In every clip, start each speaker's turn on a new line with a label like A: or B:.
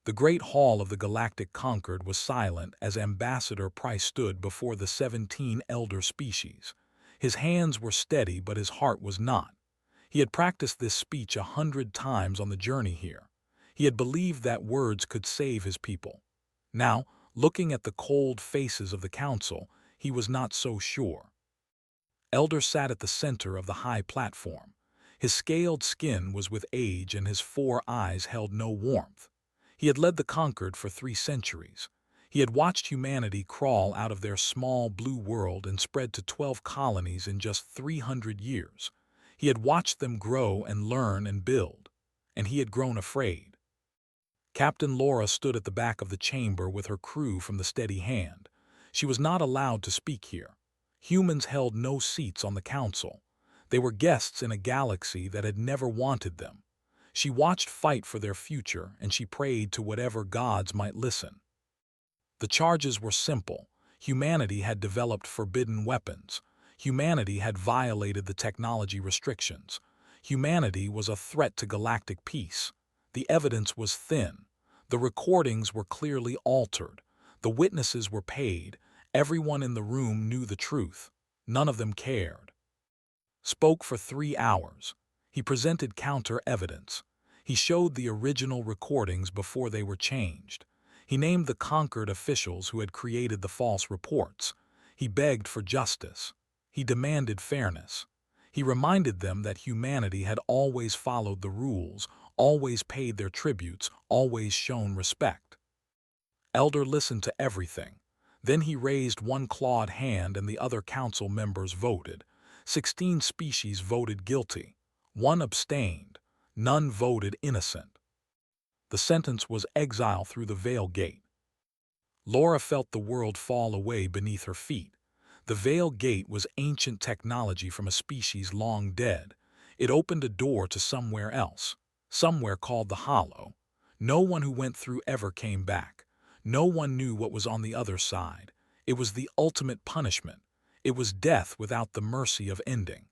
A: The great hall of the Galactic Concord was silent as Ambassador Price stood before the 17 elder species. His hands were steady, but his heart was not. He had practiced this speech 100 times on the journey here. He had believed that words could save his people. Now, looking at the cold faces of the council, he was not so sure. Elder sat at the center of the high platform. His scaled skin was with age and his 4 eyes held no warmth. He had led the Concord for 3 centuries. He had watched humanity crawl out of their small blue world and spread to 12 colonies in just 300 years. He had watched them grow and learn and build, and he had grown afraid. Captain Laura stood at the back of the chamber with her crew from the Steady Hand. She was not allowed to speak here. Humans held no seats on the council. They were guests in a galaxy that had never wanted them. She watched fight for their future, and she prayed to whatever gods might listen. The charges were simple. Humanity had developed forbidden weapons. Humanity had violated the technology restrictions. Humanity was a threat to galactic peace. The evidence was thin. The recordings were clearly altered. The witnesses were paid. Everyone in the room knew the truth. None of them cared. Spoke for 3 hours. He presented counter-evidence. He showed the original recordings before they were changed. He named the Concord officials who had created the false reports. He begged for justice. He demanded fairness. He reminded them that humanity had always followed the rules, always paid their tributes, always shown respect. Elder listened to everything. Then he raised one clawed hand and the other council members voted. 16 species voted guilty. 1 abstained. None voted innocent. The sentence was exile through the Veil Gate. Laura felt the world fall away beneath her feet. The Veil Gate was ancient technology from a species long dead. It opened a door to somewhere else, somewhere called the Hollow. No one who went through ever came back. No one knew what was on the other side. It was the ultimate punishment. It was death without the mercy of ending.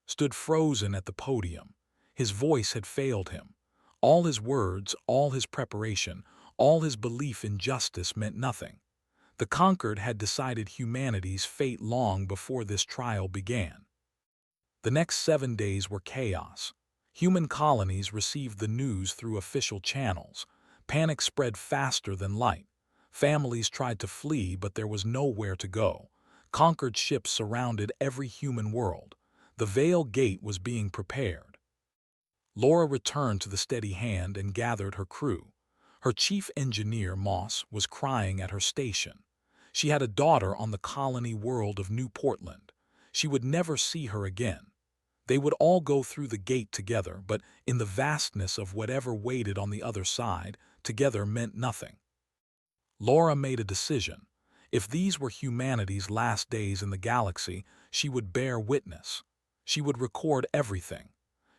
A: Stood frozen at the podium. His voice had failed him. All his words, all his preparation, all his belief in justice meant nothing. The Conquered had decided humanity's fate long before this trial began. The next 7 days were chaos. Human colonies received the news through official channels. Panic spread faster than light. Families tried to flee, but there was nowhere to go. Conquered ships surrounded every human world. The Veil Gate was being prepared. Laura returned to the Steady Hand and gathered her crew. Her chief engineer, Moss, was crying at her station. She had a daughter on the colony world of New Portland. She would never see her again. They would all go through the gate together, but in the vastness of whatever waited on the other side, together meant nothing. Laura made a decision. If these were humanity's last days in the galaxy, she would bear witness. She would record everything.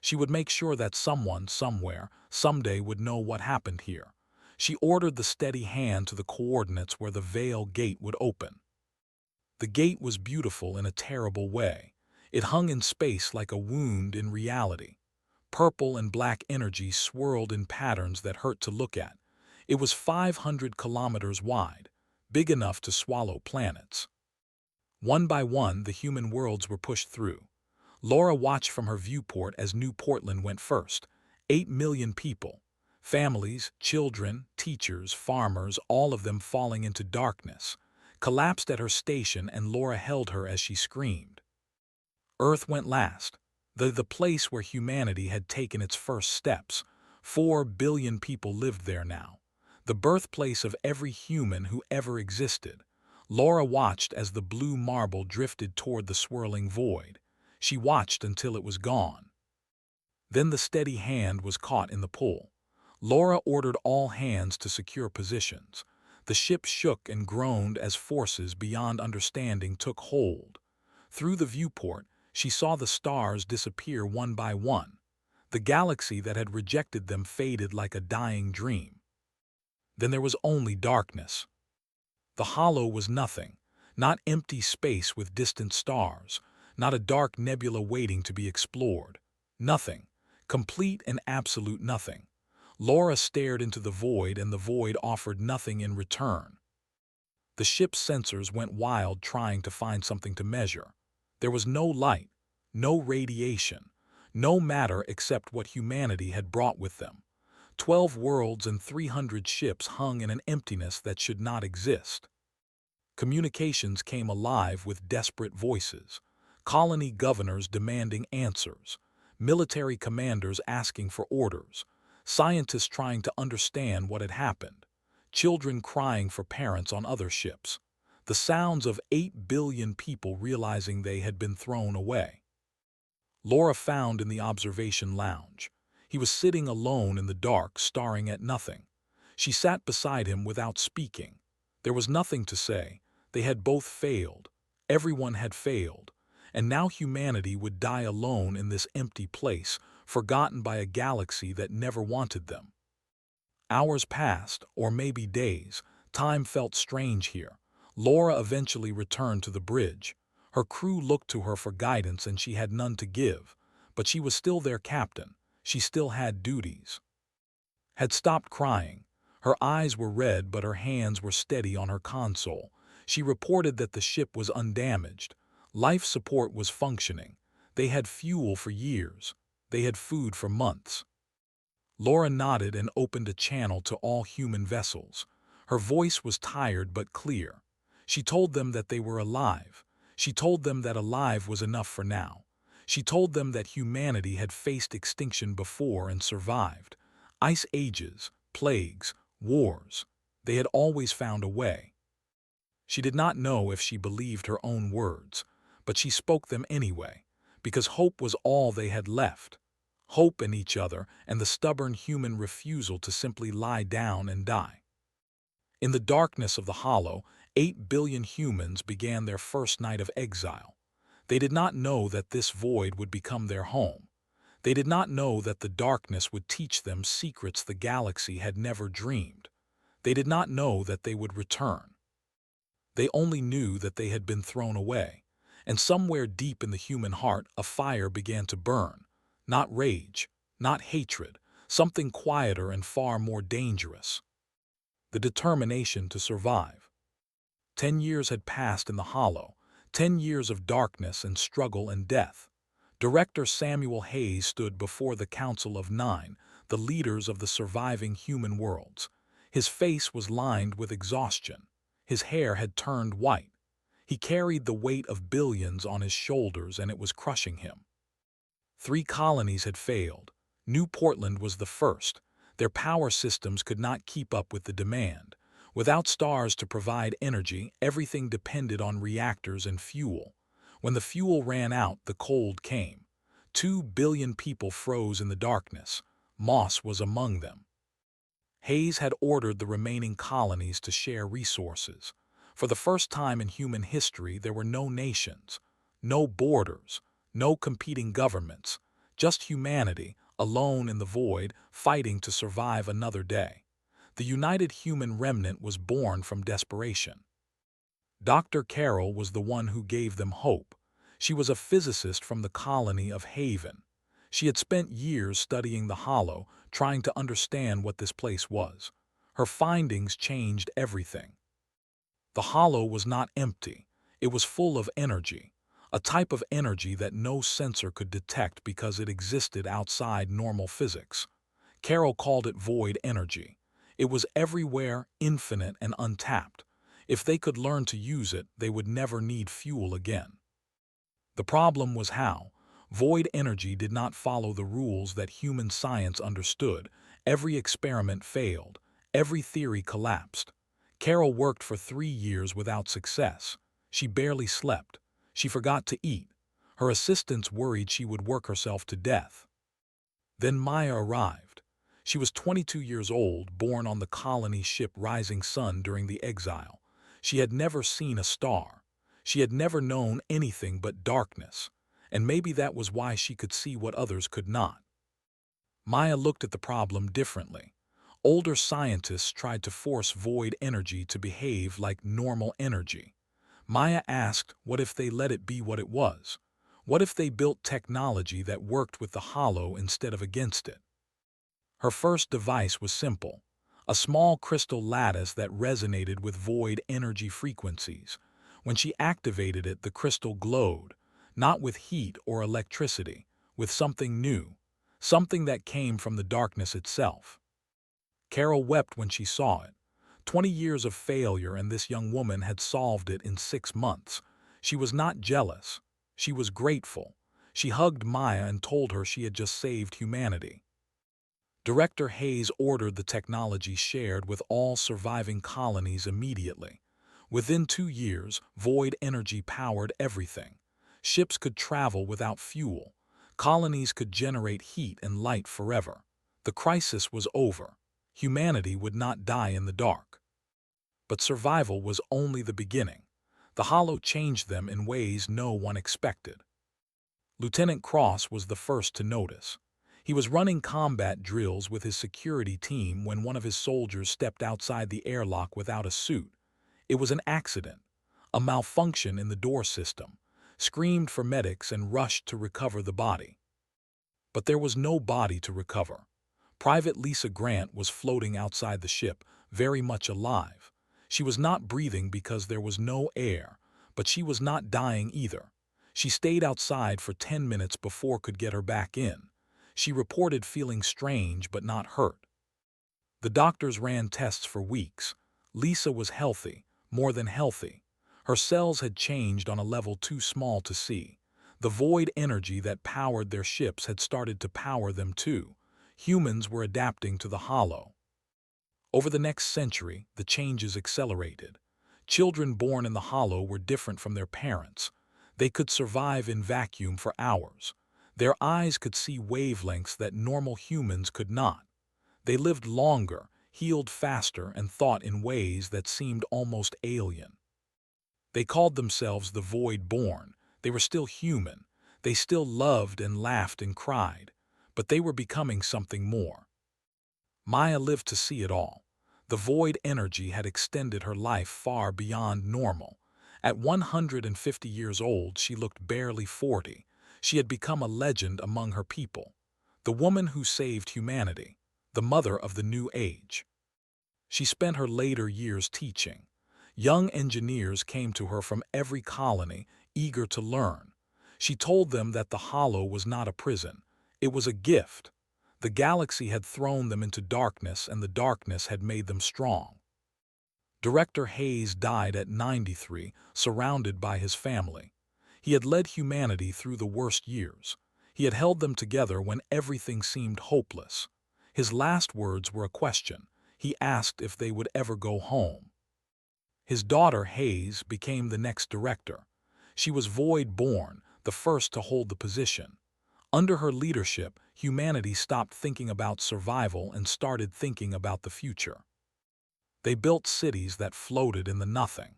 A: She would make sure that someone, somewhere, someday would know what happened here. She ordered the Steady Hand to the coordinates where the Veil Gate would open. The gate was beautiful in a terrible way. It hung in space like a wound in reality. Purple and black energy swirled in patterns that hurt to look at. It was 500 kilometers wide, big enough to swallow planets. One by one, the human worlds were pushed through. Laura watched from her viewport as New Portland went first. 8 million people. Families, children, teachers, farmers, all of them falling into darkness. Collapsed at her station, and Laura held her as she screamed. Earth went last. The place where humanity had taken its first steps. 4 billion people lived there now. The birthplace of every human who ever existed. Laura watched as the blue marble drifted toward the swirling void. She watched until it was gone. Then the Steady Hand was caught in the pull. Laura ordered all hands to secure positions. The ship shook and groaned as forces beyond understanding took hold. Through the viewport, she saw the stars disappear one by one. The galaxy that had rejected them faded like a dying dream. Then there was only darkness. The hollow was nothing, not empty space with distant stars, not a dark nebula waiting to be explored. Nothing, complete and absolute nothing. Laura stared into the void, and the void offered nothing in return. The ship's sensors went wild trying to find something to measure. There was no light, no radiation, no matter except what humanity had brought with them. 12 worlds and 300 ships hung in an emptiness that should not exist. Communications came alive with desperate voices, colony governors demanding answers, military commanders asking for orders, scientists trying to understand what had happened, children crying for parents on other ships, the sounds of 8 billion people realizing they had been thrown away. Laura found in the observation lounge. He was sitting alone in the dark, staring at nothing. She sat beside him without speaking. There was nothing to say. They had both failed. Everyone had failed. And now humanity would die alone in this empty place, forgotten by a galaxy that never wanted them. Hours passed, or maybe days. Time felt strange here. Laura eventually returned to the bridge. Her crew looked to her for guidance, and she had none to give. But she was still their captain. She still had duties. Had stopped crying. Her eyes were red, but her hands were steady on her console. She reported that the ship was undamaged. Life support was functioning. They had fuel for years. They had food for months. Laura nodded and opened a channel to all human vessels. Her voice was tired but clear. She told them that they were alive. She told them that alive was enough for now. She told them that humanity had faced extinction before and survived. Ice ages, plagues, wars. They had always found a way. She did not know if she believed her own words, but she spoke them anyway, because hope was all they had left. Hope in each other and the stubborn human refusal to simply lie down and die. In the darkness of the hollow, 8 billion humans began their first night of exile. They did not know that this void would become their home. They did not know that the darkness would teach them secrets the galaxy had never dreamed. They did not know that they would return. They only knew that they had been thrown away, and somewhere deep in the human heart a fire began to burn. Not rage, not hatred, something quieter and far more dangerous. The determination to survive. 10 years had passed in the hollow, 10 years of darkness and struggle and death. Director Samuel Hayes stood before the Council of Nine, the leaders of the surviving human worlds. His face was lined with exhaustion. His hair had turned white. He carried the weight of billions on his shoulders, and it was crushing him. 3 colonies had failed. New Portland was the first. Their power systems could not keep up with the demand. Without stars to provide energy, everything depended on reactors and fuel. When the fuel ran out, the cold came. 2 billion people froze in the darkness. Moss was among them. Hayes had ordered the remaining colonies to share resources. For the first time in human history, there were no nations, no borders, no competing governments, just humanity, alone in the void, fighting to survive another day. The united human remnant was born from desperation. Dr. Carroll was the one who gave them hope. She was a physicist from the colony of Haven. She had spent years studying the hollow, trying to understand what this place was. Her findings changed everything. The hollow was not empty. It was full of energy, a type of energy that no sensor could detect because it existed outside normal physics. Carroll called it void energy. It was everywhere, infinite and untapped. If they could learn to use it, they would never need fuel again. The problem was how. Void energy did not follow the rules that human science understood. Every experiment failed. Every theory collapsed. Carol worked for 3 years without success. She barely slept. She forgot to eat. Her assistants worried she would work herself to death. Then Maya arrived. She was 22 years old, born on the colony ship Rising Sun during the exile. She had never seen a star. She had never known anything but darkness, and maybe that was why she could see what others could not. Maya looked at the problem differently. Older scientists tried to force void energy to behave like normal energy. Maya asked, what if they let it be what it was? What if they built technology that worked with the hollow instead of against it? Her first device was simple, a small crystal lattice that resonated with void energy frequencies. When she activated it, the crystal glowed, not with heat or electricity, with something new, something that came from the darkness itself. Carol wept when she saw it. 20 years of failure, and this young woman had solved it in 6 months. She was not jealous. She was grateful. She hugged Maya and told her she had just saved humanity. Director Hayes ordered the technology shared with all surviving colonies immediately. Within 2 years, void energy powered everything. Ships could travel without fuel. Colonies could generate heat and light forever. The crisis was over. Humanity would not die in the dark. But survival was only the beginning. The Hollow changed them in ways no one expected. Lieutenant Cross was the first to notice. He was running combat drills with his security team when one of his soldiers stepped outside the airlock without a suit. It was an accident, a malfunction in the door system. Screamed for medics and rushed to recover the body. But there was no body to recover. Private Lisa Grant was floating outside the ship, very much alive. She was not breathing because there was no air, but she was not dying either. She stayed outside for 10 minutes before could get her back in. She reported feeling strange but not hurt. The doctors ran tests for weeks. Lisa was healthy, more than healthy. Her cells had changed on a level too small to see. The void energy that powered their ships had started to power them too. Humans were adapting to the Hollow. Over the next century, the changes accelerated. Children born in the Hollow were different from their parents. They could survive in vacuum for hours. Their eyes could see wavelengths that normal humans could not. They lived longer, healed faster, and thought in ways that seemed almost alien. They called themselves the Void-born. They were still human. They still loved and laughed and cried. But they were becoming something more. Maya lived to see it all. The void energy had extended her life far beyond normal. At 150 years old, she looked barely 40. She had become a legend among her people. The woman who saved humanity. The mother of the new age. She spent her later years teaching. Young engineers came to her from every colony, eager to learn. She told them that the Hollow was not a prison. It was a gift. The galaxy had thrown them into darkness, and the darkness had made them strong. Director Hayes died at 93, surrounded by his family. He had led humanity through the worst years. He had held them together when everything seemed hopeless. His last words were a question. He asked if they would ever go home. His daughter, Hayes, became the next director. She was void-born, the first to hold the position. Under her leadership, humanity stopped thinking about survival and started thinking about the future. They built cities that floated in the nothing.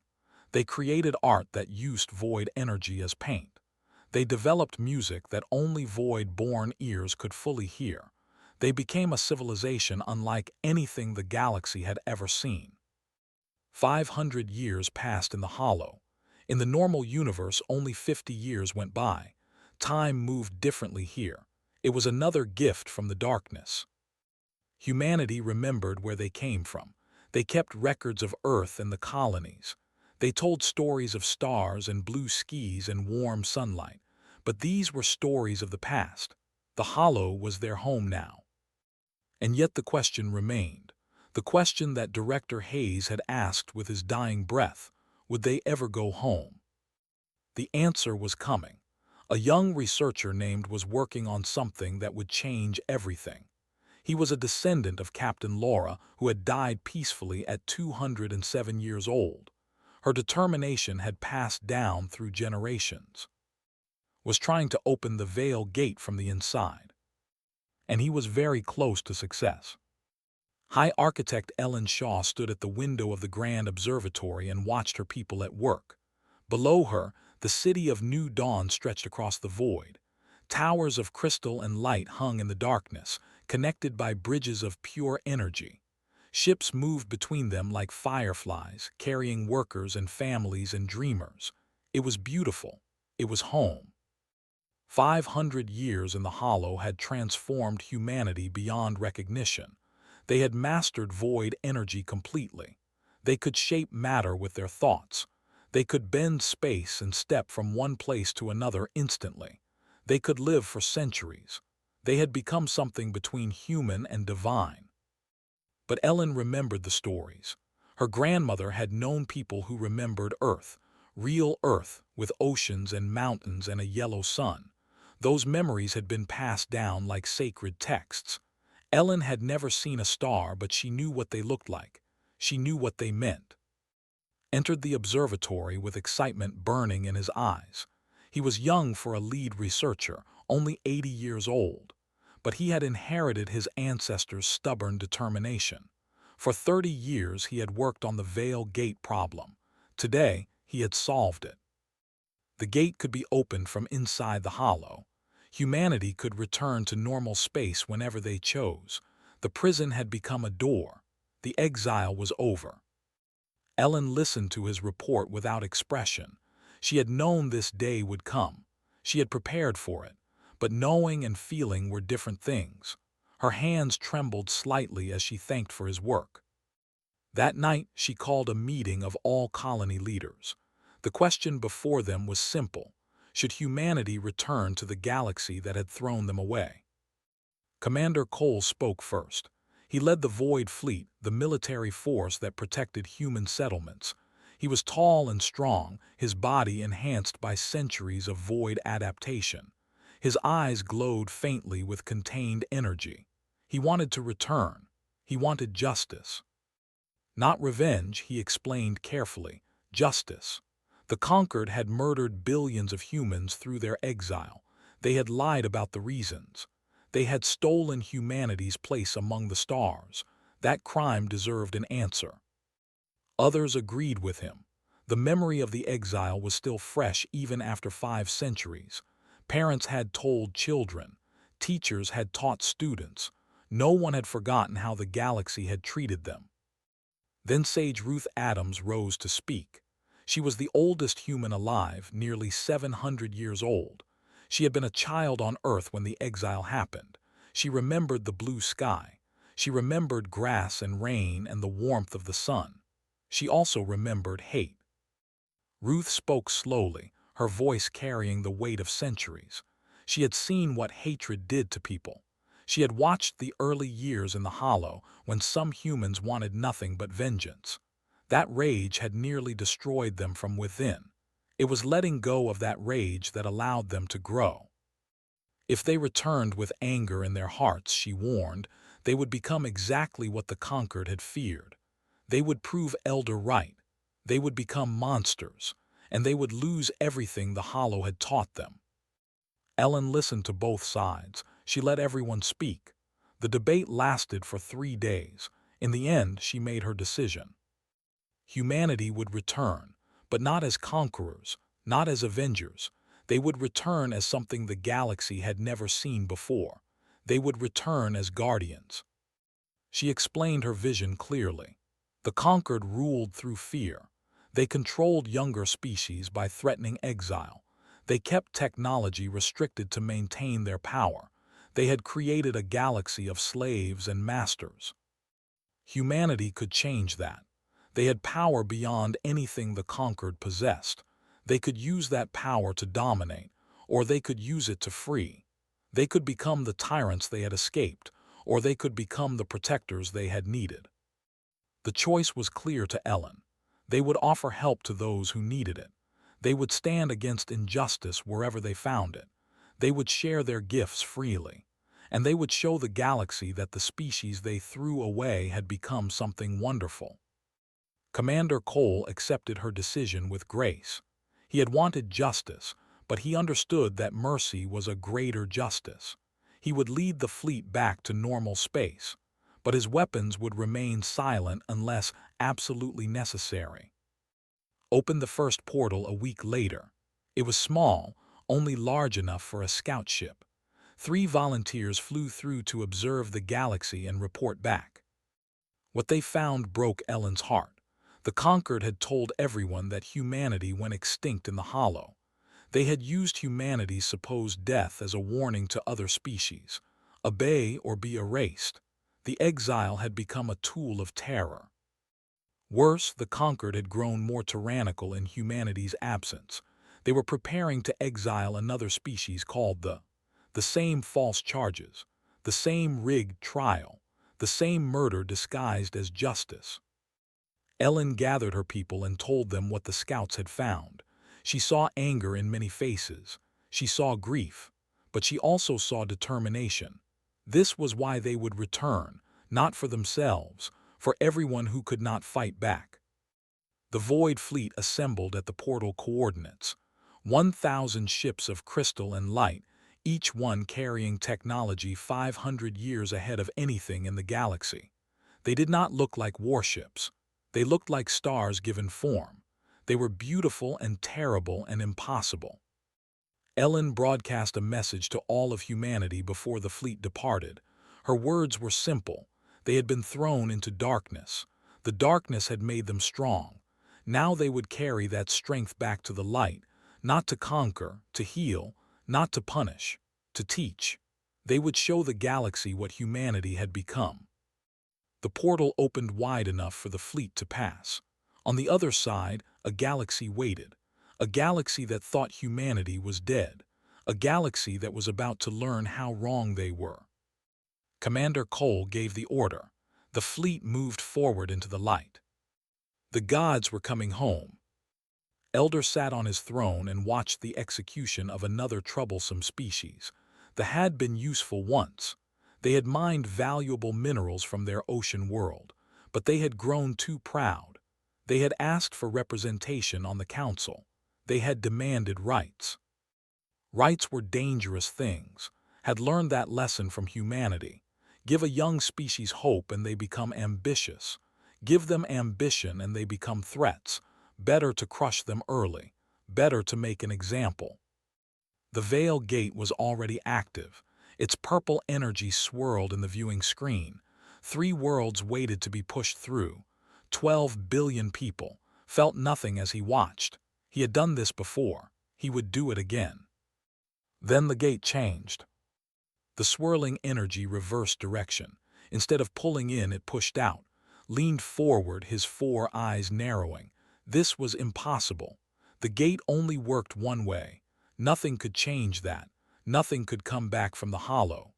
A: They created art that used void energy as paint. They developed music that only void-born ears could fully hear. They became a civilization unlike anything the galaxy had ever seen. 500 years passed in the Hollow. In the normal universe, only 50 years went by. Time moved differently here. It was another gift from the darkness. Humanity remembered where they came from. They kept records of Earth and the colonies. They told stories of stars and blue skies and warm sunlight. But these were stories of the past. The Hollow was their home now. And yet the question remained. The question that Director Hayes had asked with his dying breath, would they ever go home? The answer was coming. A young researcher named was working on something that would change everything. He was a descendant of Captain Laura, who had died peacefully at 207 years old. Her determination had passed down through generations. Was trying to open the veil gate from the inside. And he was very close to success. High Architect Ellen Shaw stood at the window of the Grand Observatory and watched her people at work. Below her, the city of New Dawn stretched across the void. Towers of crystal and light hung in the darkness, connected by bridges of pure energy. Ships moved between them like fireflies, carrying workers and families and dreamers. It was beautiful. It was home. 500 years in the Hollow had transformed humanity beyond recognition. They had mastered void energy completely. They could shape matter with their thoughts. They could bend space and step from one place to another instantly. They could live for centuries. They had become something between human and divine. But Ellen remembered the stories. Her grandmother had known people who remembered Earth, real Earth, with oceans and mountains and a yellow sun. Those memories had been passed down like sacred texts. Ellen had never seen a star, but she knew what they looked like. She knew what they meant. Entered the observatory with excitement burning in his eyes. He was young for a lead researcher, only 80 years old. But he had inherited his ancestors' stubborn determination. For 30 years he had worked on the Veil Gate problem. Today, he had solved it. The gate could be opened from inside the Hollow. Humanity could return to normal space whenever they chose. The prison had become a door. The exile was over. Ellen listened to his report without expression. She had known this day would come. She had prepared for it. But knowing and feeling were different things. Her hands trembled slightly as she thanked for his work. That night, she called a meeting of all colony leaders. The question before them was simple. Should humanity return to the galaxy that had thrown them away? Commander Cole spoke first. He led the Void Fleet, the military force that protected human settlements. He was tall and strong, his body enhanced by centuries of void adaptation. His eyes glowed faintly with contained energy. He wanted to return. He wanted justice. Not revenge, he explained carefully. Justice. The conquered had murdered billions of humans through their exile. They had lied about the reasons. They had stolen humanity's place among the stars. That crime deserved an answer. Others agreed with him. The memory of the exile was still fresh even after 5 centuries. Parents had told children. Teachers had taught students. No one had forgotten how the galaxy had treated them. Then Sage Ruth Adams rose to speak. She was the oldest human alive, nearly 700 years old. She had been a child on Earth when the exile happened. She remembered the blue sky. She remembered grass and rain and the warmth of the sun. She also remembered hate. Ruth spoke slowly, her voice carrying the weight of centuries. She had seen what hatred did to people. She had watched the early years in the Hollow when some humans wanted nothing but vengeance. That rage had nearly destroyed them from within. It was letting go of that rage that allowed them to grow. If they returned with anger in their hearts, she warned, they would become exactly what the conquered had feared. They would prove Elder right. They would become monsters, and they would lose everything the Hollow had taught them. Ellen listened to both sides. She let everyone speak. The debate lasted for 3 days. In the end, she made her decision. Humanity would return, but not as conquerors, not as avengers. They would return as something the galaxy had never seen before. They would return as guardians. She explained her vision clearly. The conquered ruled through fear. They controlled younger species by threatening exile. They kept technology restricted to maintain their power. They had created a galaxy of slaves and masters. Humanity could change that. They had power beyond anything the conquered possessed. They could use that power to dominate, or they could use it to free. They could become the tyrants they had escaped, or they could become the protectors they had needed. The choice was clear to Ellen. They would offer help to those who needed it. They would stand against injustice wherever they found it. They would share their gifts freely. And they would show the galaxy that the species they threw away had become something wonderful. Commander Cole accepted her decision with grace. He had wanted justice, but he understood that mercy was a greater justice. He would lead the fleet back to normal space, but his weapons would remain silent unless absolutely necessary. Opened the first portal a week later. It was small, only large enough for a scout ship. 3 volunteers flew through to observe the galaxy and report back. What they found broke Ellen's heart. The conquered had told everyone that humanity went extinct in the Hollow. They had used humanity's supposed death as a warning to other species. Obey or be erased. The exile had become a tool of terror. Worse, the conquered had grown more tyrannical in humanity's absence. They were preparing to exile another species called the same false charges, the same rigged trial, the same murder disguised as justice. Ellen gathered her people and told them what the scouts had found. She saw anger in many faces. She saw grief, but she also saw determination. This was why they would return, not for themselves, for everyone who could not fight back. The Void Fleet assembled at the portal coordinates. 1,000 ships of crystal and light, each one carrying technology 500 years ahead of anything in the galaxy. They did not look like warships. They looked like stars given form. They were beautiful and terrible and impossible. Ellen broadcast a message to all of humanity before the fleet departed. Her words were simple. They had been thrown into darkness. The darkness had made them strong. Now they would carry that strength back to the light, not to conquer, to heal, not to punish, to teach. They would show the galaxy what humanity had become. The portal opened wide enough for the fleet to pass. On the other side, a galaxy waited. A galaxy that thought humanity was dead. A galaxy that was about to learn how wrong they were. Commander Cole gave the order. The fleet moved forward into the light. The gods were coming home. Elder sat on his throne and watched the execution of another troublesome species. They had been useful once. They had mined valuable minerals from their ocean world, but they had grown too proud. They had asked for representation on the council. They had demanded rights. Rights were dangerous things, had learned that lesson from humanity. Give a young species hope and they become ambitious. Give them ambition and they become threats. Better to crush them early. Better to make an example. The Veil Gate was already active. Its purple energy swirled in the viewing screen. 3 worlds waited to be pushed through. 12 billion people felt nothing as he watched. He had done this before. He would do it again. Then the gate changed. The swirling energy reversed direction. Instead of pulling in, it pushed out, leaned forward, his 4 eyes narrowing. This was impossible. The gate only worked one way. Nothing could change that. Nothing could come back from the hollow.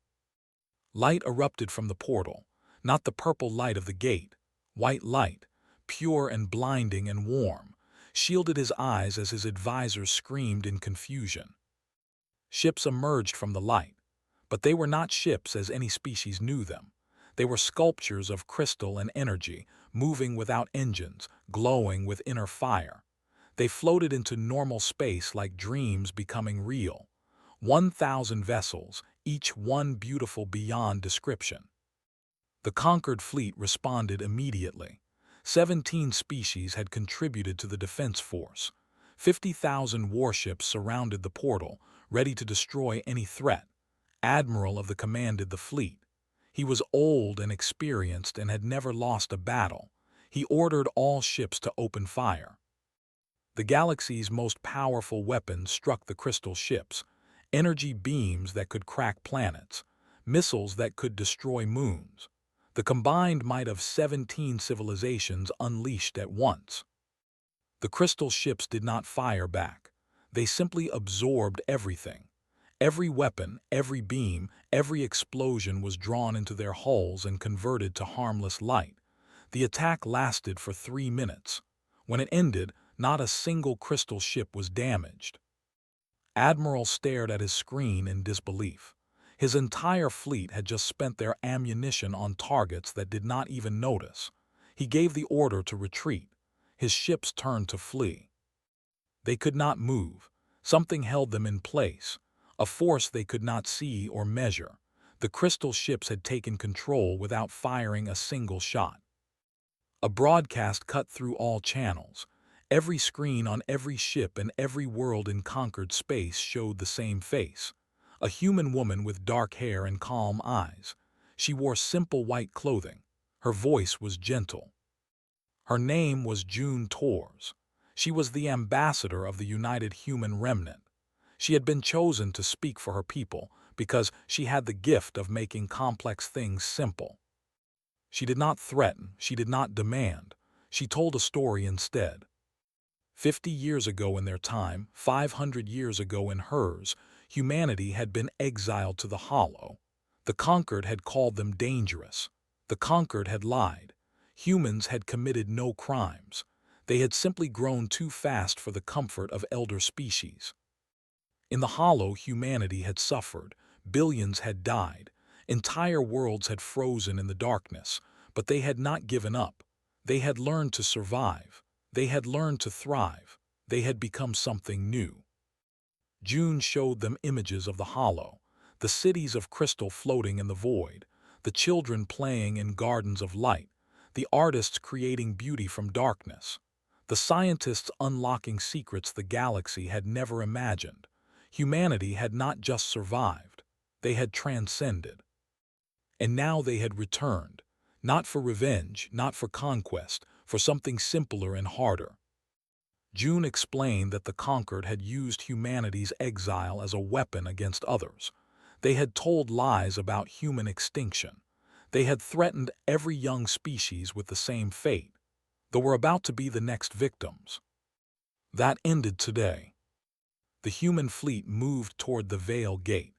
A: Light erupted from the portal, not the purple light of the gate. White light, pure and blinding and warm, shielded his eyes as his advisors screamed in confusion. Ships emerged from the light, but they were not ships as any species knew them. They were sculptures of crystal and energy, moving without engines, glowing with inner fire. They floated into normal space like dreams becoming real. 1,000 vessels, each one beautiful beyond description. The conquered fleet responded immediately. 17 species had contributed to the defense force. 50,000 warships surrounded the portal, ready to destroy any threat. Admiral of the commanded the fleet. He was old and experienced and had never lost a battle. He ordered all ships to open fire. The galaxy's most powerful weapons struck the crystal ships. Energy beams that could crack planets. Missiles that could destroy moons. The combined might of 17 civilizations unleashed at once. The crystal ships did not fire back. They simply absorbed everything. Every weapon, every beam, every explosion was drawn into their hulls and converted to harmless light. The attack lasted for 3 minutes. When it ended, not a single crystal ship was damaged. Admiral stared at his screen in disbelief. His entire fleet had just spent their ammunition on targets that did not even notice. He gave the order to retreat. His ships turned to flee. They could not move. Something held them in place. A force they could not see or measure. The crystal ships had taken control without firing a single shot. A broadcast cut through all channels. Every screen on every ship and every world in conquered space showed the same face. A human woman with dark hair and calm eyes. She wore simple white clothing. Her voice was gentle. Her name was June Torres. She was the ambassador of the United Human Remnant. She had been chosen to speak for her people because she had the gift of making complex things simple. She did not threaten, she did not demand. She told a story instead. 50 years ago in their time, 500 years ago in hers, humanity had been exiled to the Hollow. The conquered had called them dangerous. The conquered had lied. Humans had committed no crimes. They had simply grown too fast for the comfort of elder species. In the Hollow, humanity had suffered. Billions had died. Entire worlds had frozen in the darkness. But they had not given up. They had learned to survive. They had learned to thrive. They had become something new. June showed them images of the Hollow, the cities of crystal floating in the void, the children playing in gardens of light, the artists creating beauty from darkness, the scientists unlocking secrets the galaxy had never imagined. Humanity had not just survived, they had transcended. And now they had returned, not for revenge, not for conquest, for something simpler and harder. June explained that the conquered had used humanity's exile as a weapon against others. They had told lies about human extinction. They had threatened every young species with the same fate. They were about to be the next victims. That ended today. The human fleet moved toward the Veil Gate.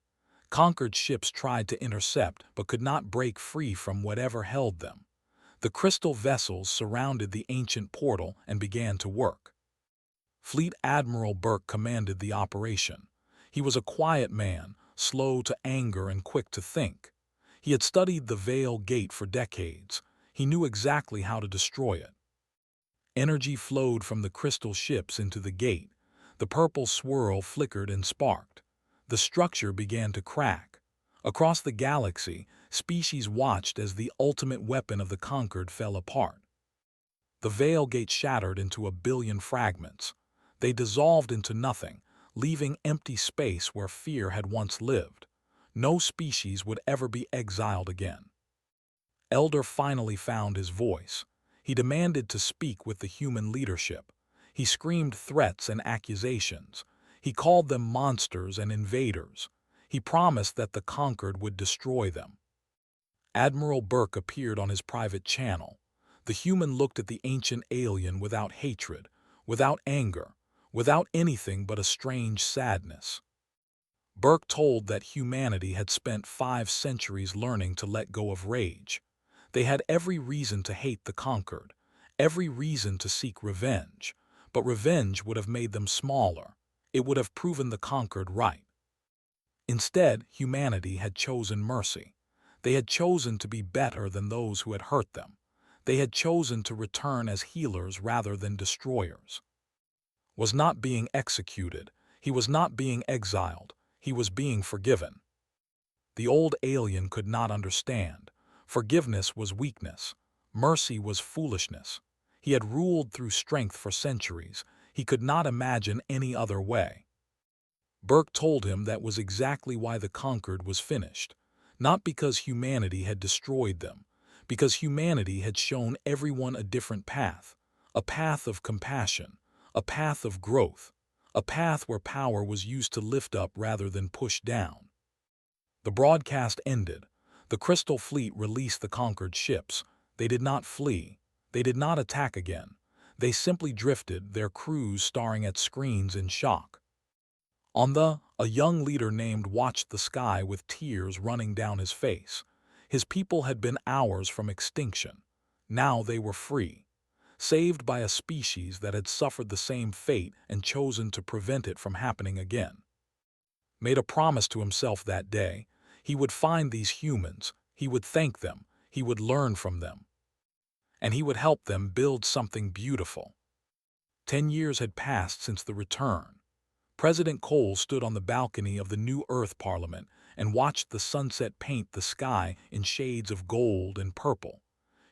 A: Conquered ships tried to intercept but could not break free from whatever held them. The crystal vessels surrounded the ancient portal and began to work. Fleet Admiral Burke commanded the operation. He was a quiet man, slow to anger and quick to think. He had studied the Veil Gate for decades. He knew exactly how to destroy it. Energy flowed from the crystal ships into the gate. The purple swirl flickered and sparked. The structure began to crack. Across the galaxy, species watched as the ultimate weapon of the conquered fell apart. The Veil Gate shattered into 1 billion fragments. They dissolved into nothing, leaving empty space where fear had once lived. No species would ever be exiled again. Elder finally found his voice. He demanded to speak with the human leadership. He screamed threats and accusations. He called them monsters and invaders. He promised that the conquered would destroy them. Admiral Burke appeared on his private channel. The human looked at the ancient alien without hatred, without anger, without anything but a strange sadness. Burke told that humanity had spent 5 centuries learning to let go of rage. They had every reason to hate the conquered, every reason to seek revenge, but revenge would have made them smaller. It would have proven the conquered right. Instead, humanity had chosen mercy. They had chosen to be better than those who had hurt them. They had chosen to return as healers rather than destroyers. Was not being executed. He was not being exiled. He was being forgiven. The old alien could not understand. Forgiveness was weakness. Mercy was foolishness. He had ruled through strength for centuries. He could not imagine any other way. Burke told him that was exactly why the conquered was finished. Not because humanity had destroyed them, because humanity had shown everyone a different path, a path of compassion, a path of growth, a path where power was used to lift up rather than push down. The broadcast ended. The Crystal Fleet released the conquered ships. They did not flee. They did not attack again. They simply drifted, their crews staring at screens in shock. A young leader named watched the sky with tears running down his face. His people had been hours from extinction. Now they were free, saved by a species that had suffered the same fate and chosen to prevent it from happening again. Made a promise to himself that day. He would find these humans, he would thank them, he would learn from them, and he would help them build something beautiful. 10 years had passed since the return. President Cole stood on the balcony of the New Earth Parliament and watched the sunset paint the sky in shades of gold and purple.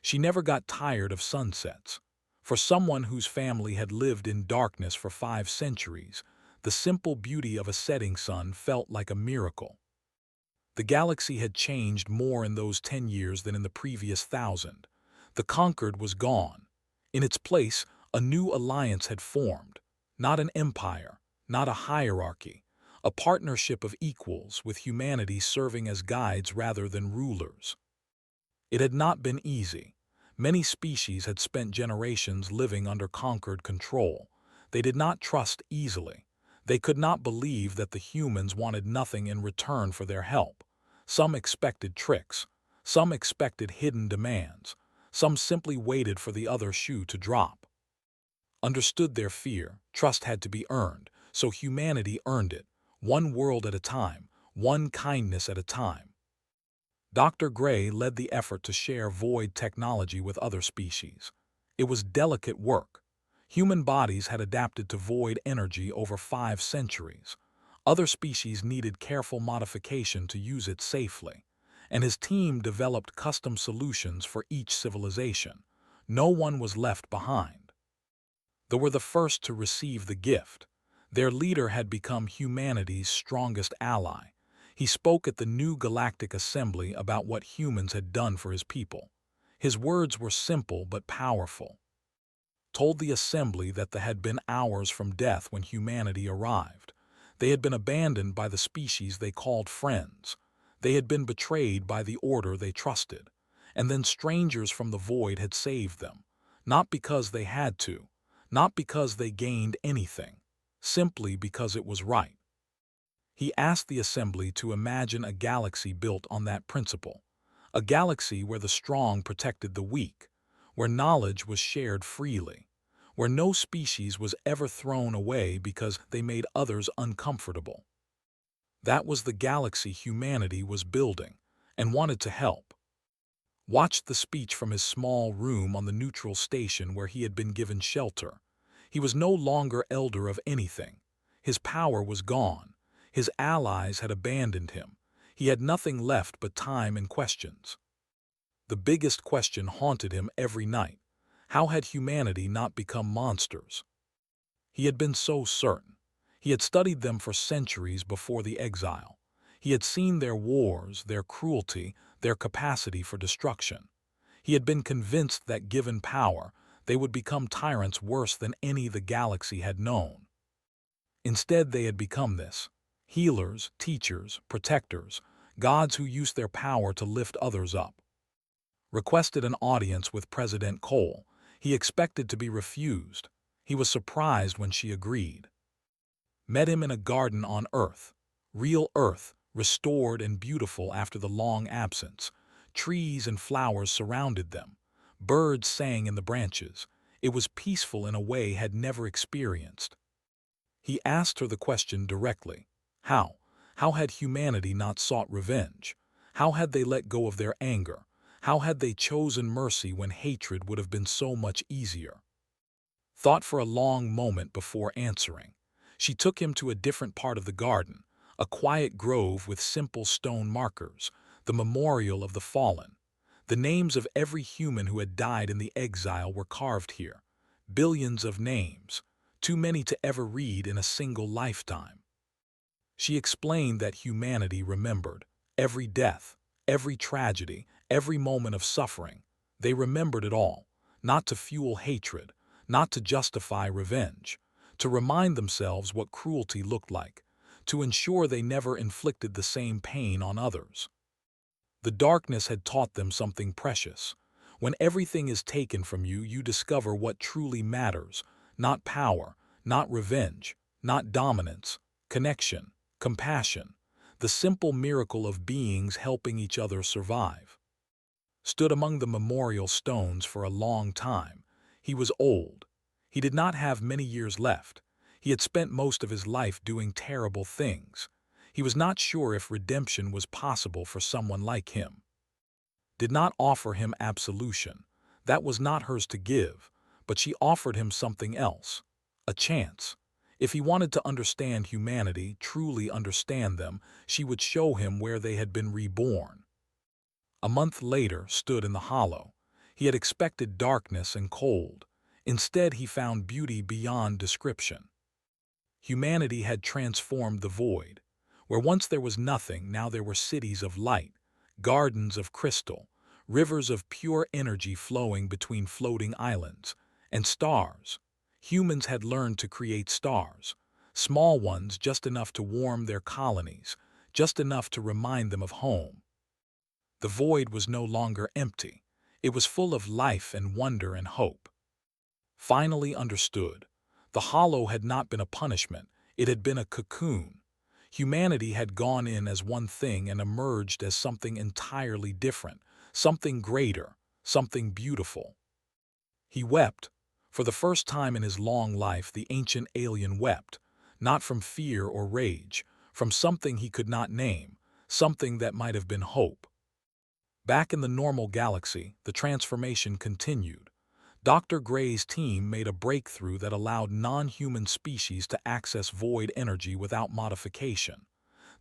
A: She never got tired of sunsets. For someone whose family had lived in darkness for 5 centuries, the simple beauty of a setting sun felt like a miracle. The galaxy had changed more in those 10 years than in the previous 1,000. The conquered was gone. In its place, a new alliance had formed. Not an empire, not a hierarchy, a partnership of equals with humanity serving as guides rather than rulers. It had not been easy. Many species had spent generations living under conquered control. They did not trust easily. They could not believe that the humans wanted nothing in return for their help. Some expected tricks. Some expected hidden demands. Some simply waited for the other shoe to drop. Understood their fear, trust had to be earned, so humanity earned it, one world at a time, one kindness at a time. Dr. Gray led the effort to share void technology with other species. It was delicate work. Human bodies had adapted to void energy over 5 centuries. Other species needed careful modification to use it safely, and his team developed custom solutions for each civilization. No one was left behind. They were the first to receive the gift. Their leader had become humanity's strongest ally. He spoke at the new Galactic Assembly about what humans had done for his people. His words were simple but powerful. Told the Assembly that they had been hours from death when humanity arrived. They had been abandoned by the species they called friends. They had been betrayed by the order they trusted. And then strangers from the void had saved them. Not because they had to. Not because they gained anything. Simply because it was right. He asked the Assembly to imagine a galaxy built on that principle. A galaxy where the strong protected the weak, where knowledge was shared freely, where no species was ever thrown away because they made others uncomfortable. That was the galaxy humanity was building and wanted to help. Watched the speech from his small room on the neutral station where he had been given shelter. He was no longer elder of anything. His power was gone. His allies had abandoned him. He had nothing left but time and questions. The biggest question haunted him every night. How had humanity not become monsters? He had been so certain. He had studied them for centuries before the exile. He had seen their wars, their cruelty, their capacity for destruction. He had been convinced that given power, they would become tyrants worse than any the galaxy had known. Instead, they had become this: healers, teachers, protectors, gods who used their power to lift others up. Requested an audience with President Cole. He expected to be refused. He was surprised when she agreed. Met him in a garden on Earth. Real Earth, restored and beautiful after the long absence. Trees and flowers surrounded them. Birds sang in the branches. It was peaceful in a way had never experienced. He asked her the question directly. How? How had humanity not sought revenge? How had they let go of their anger? How had they chosen mercy when hatred would have been so much easier? Thought for a long moment before answering. She took him to a different part of the garden, a quiet grove with simple stone markers, the memorial of the fallen. The names of every human who had died in the exile were carved here. Billions of names, too many to ever read in a single lifetime. She explained that humanity remembered every death, every tragedy, every moment of suffering. They remembered it all, not to fuel hatred, not to justify revenge, to remind themselves what cruelty looked like, to ensure they never inflicted the same pain on others. The darkness had taught them something precious. When everything is taken from you, you discover what truly matters: not power, not revenge, not dominance, connection, compassion, the simple miracle of beings helping each other survive. Stood among the memorial stones for a long time. He was old. He did not have many years left. He had spent most of his life doing terrible things. He was not sure if redemption was possible for someone like him. Did not offer him absolution. That was not hers to give, but she offered him something else: a chance. If he wanted to understand humanity, truly understand them, she would show him where they had been reborn. A month later, stood in the hollow. He had expected darkness and cold. Instead, he found beauty beyond description. Humanity had transformed the void. Where once there was nothing, now there were cities of light, gardens of crystal, rivers of pure energy flowing between floating islands, and stars. Humans had learned to create stars. small ones just enough to warm their colonies, just enough to remind them of home. The void was no longer empty. It was full of life and wonder and hope. Finally understood, the hollow had not been a punishment, it had been a cocoon. Humanity had gone in as one thing and emerged as something entirely different, something greater, something beautiful. He wept. For the first time in his long life, the ancient alien wept, not from fear or rage, from something he could not name, something that might have been hope. Back in the normal galaxy, the transformation continued. Dr. Gray's team made a breakthrough that allowed non-human species to access void energy without modification.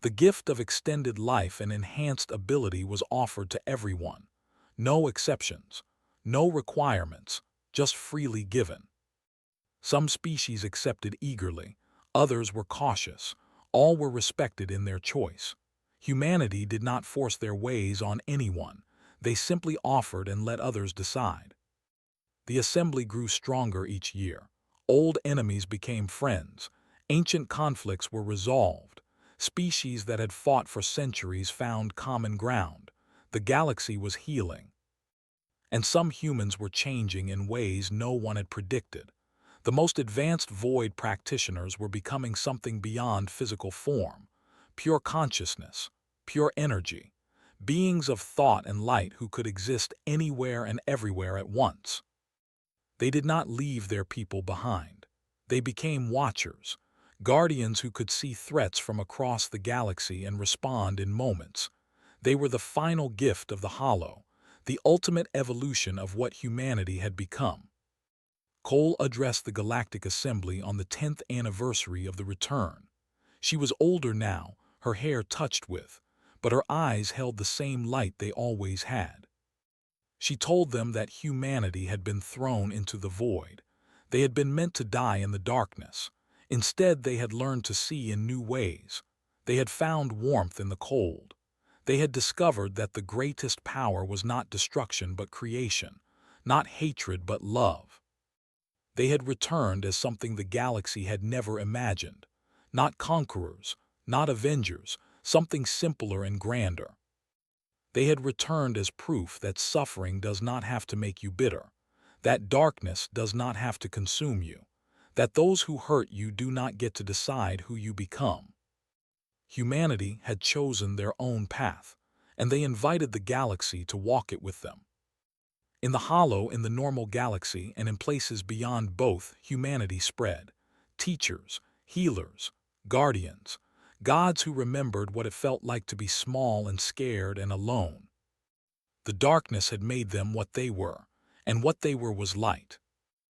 A: The gift of extended life and enhanced ability was offered to everyone. No exceptions, no requirements, just freely given. Some species accepted eagerly, others were cautious, all were respected in their choice. Humanity did not force their ways on anyone, they simply offered and let others decide. The assembly grew stronger each year. Old enemies became friends. Ancient conflicts were resolved. Species that had fought for centuries found common ground. The galaxy was healing. And some humans were changing in ways no one had predicted. The most advanced void practitioners were becoming something beyond physical form. Pure consciousness, pure energy. Beings of thought and light who could exist anywhere and everywhere at once. They did not leave their people behind. They became watchers, guardians who could see threats from across the galaxy and respond in moments. They were the final gift of the Hollow, the ultimate evolution of what humanity had become. Cole addressed the Galactic Assembly on the 10th anniversary of the return. She was older now, her hair touched with, but her eyes held the same light they always had. She told them that humanity had been thrown into the void. They had been meant to die in the darkness. Instead, they had learned to see in new ways. They had found warmth in the cold. They had discovered that the greatest power was not destruction but creation, not hatred but love. They had returned as something the galaxy had never imagined. Not conquerors, not avengers, something simpler and grander. They had returned as proof that suffering does not have to make you bitter, that darkness does not have to consume you, that those who hurt you do not get to decide who you become. Humanity had chosen their own path, and they invited the galaxy to walk it with them. In the hollow, in the normal galaxy, and in places beyond both, humanity spread. Teachers, healers, guardians, gods who remembered what it felt like to be small and scared and alone. The darkness had made them what they were, and what they were was light.